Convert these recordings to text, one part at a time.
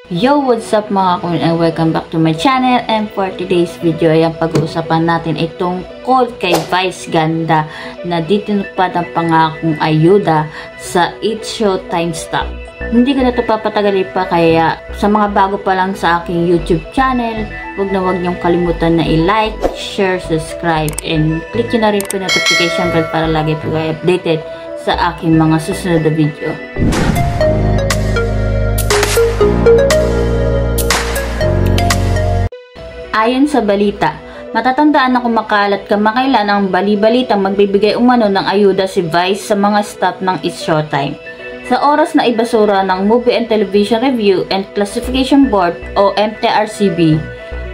Yo, what's up mga queen and welcome back to my channel. And for today's video ay ang pag-uusapan natin ay tungkol kay Vice Ganda na ditinupad ang pangakong ayuda sa It's Showtime Stop. Hindi ko na ito papatagalin pa, kaya sa mga bago pa lang sa aking YouTube channel, huwag niyong kalimutan na i-like, share, subscribe, and click nyo na rin po notification bell para lagi po kayo updated sa aking mga susunod na video. Ayon sa balita, matatandaan na kumakalat kamakailan ang bali-balitang magbibigay umano ng ayuda si Vice sa mga staff ng It's Showtime. Sa oras na ibasura ng Movie and Television Review and Classification Board o MTRCB,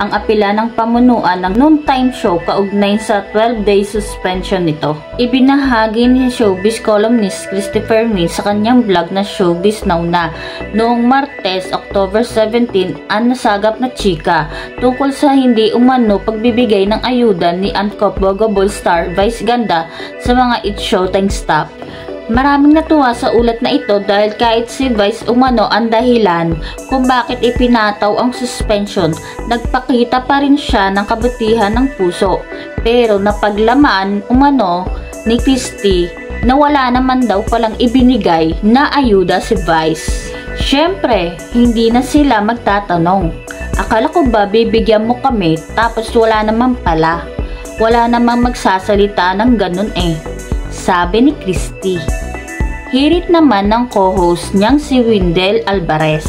ang apela ng pamunuan ng noontime show kaugnay sa 12-day suspension nito. Ibinahagi ni showbiz columnist Christopher Min sa kanyang vlog na Showbiz Now Na noong Martes, October 17 ang nasagap na chika tungkol sa hindi umano pagbibigay ng ayuda ni Unforgettable star Vice Ganda sa mga It's Showtime staff. Maraming natuwa sa ulat na ito dahil kahit si Vice umano ang dahilan kung bakit ipinataw ang suspension, nagpakita pa rin siya ng kabutihan ng puso. Pero napaglamaan umano ni Christy na wala naman daw palang ibinigay na ayuda si Vice. Syempre, hindi na sila magtatanong. Akala ko ba bibigyan mo kami tapos wala naman pala. Wala namang magsasalita ng ganun eh, sabi ni Christy. Hirit naman ng co-host niyang si Wendell Alvarez.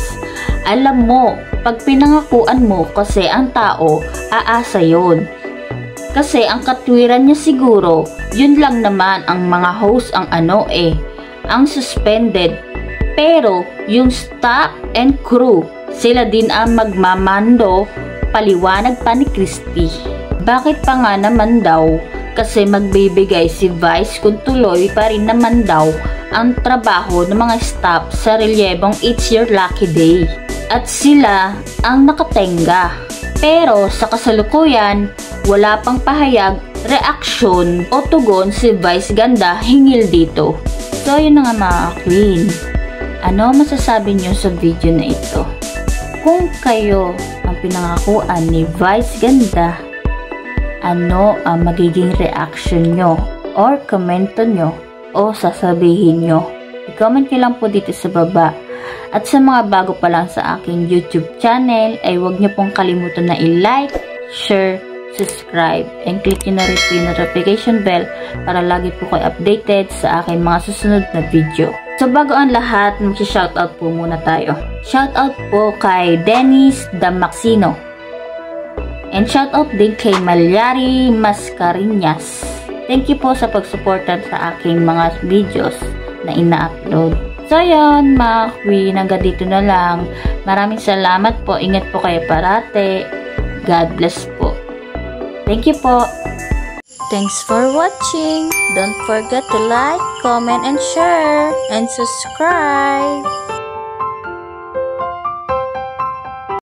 Alam mo, pag pinangakuan mo kasi ang tao, aasa yun. Kasi ang katwiran niya siguro, yun lang naman ang mga host ang ang suspended. Pero yung staff and crew, sila din ang magmamando, paliwanag pa ni Christy. Bakit pa nga naman daw? Kasi magbibigay si Vice kung tuloy pa rin naman daw ang trabaho ng mga staff sa relyebong It's Your Lucky Day. At sila ang nakatenga. Pero sa kasalukuyan, wala pang pahayag, reaksyon o tugon si Vice Ganda hinggil dito. So yun na nga mga queen. Ano masasabi nyo sa video na ito? Kung kayo ang pinangakuan ni Vice Ganda, ano ang magiging reaction nyo or komento nyo o sasabihin nyo? I-comment nyo lang po dito sa baba. At sa mga bago pa lang sa aking YouTube channel ay huwag nyo pong kalimutan na i-like, share, subscribe, and click nyo na rin po yung notification bell para lagi po kayo updated sa aking mga susunod na video. So bago ang lahat, mag-shoutout po muna tayo. Shoutout po kay Dennis Damaxino. And shoutout din kay Malyari Mascarinas. Thank you po sa pagsuporta sa aking mga videos na ina-upload. So yun mga queen, hanggang dito na lang. Maraming salamat po. Ingat po kayo parate. God bless po. Thank you po. Thanks for watching. Don't forget to like, comment, and share. And subscribe.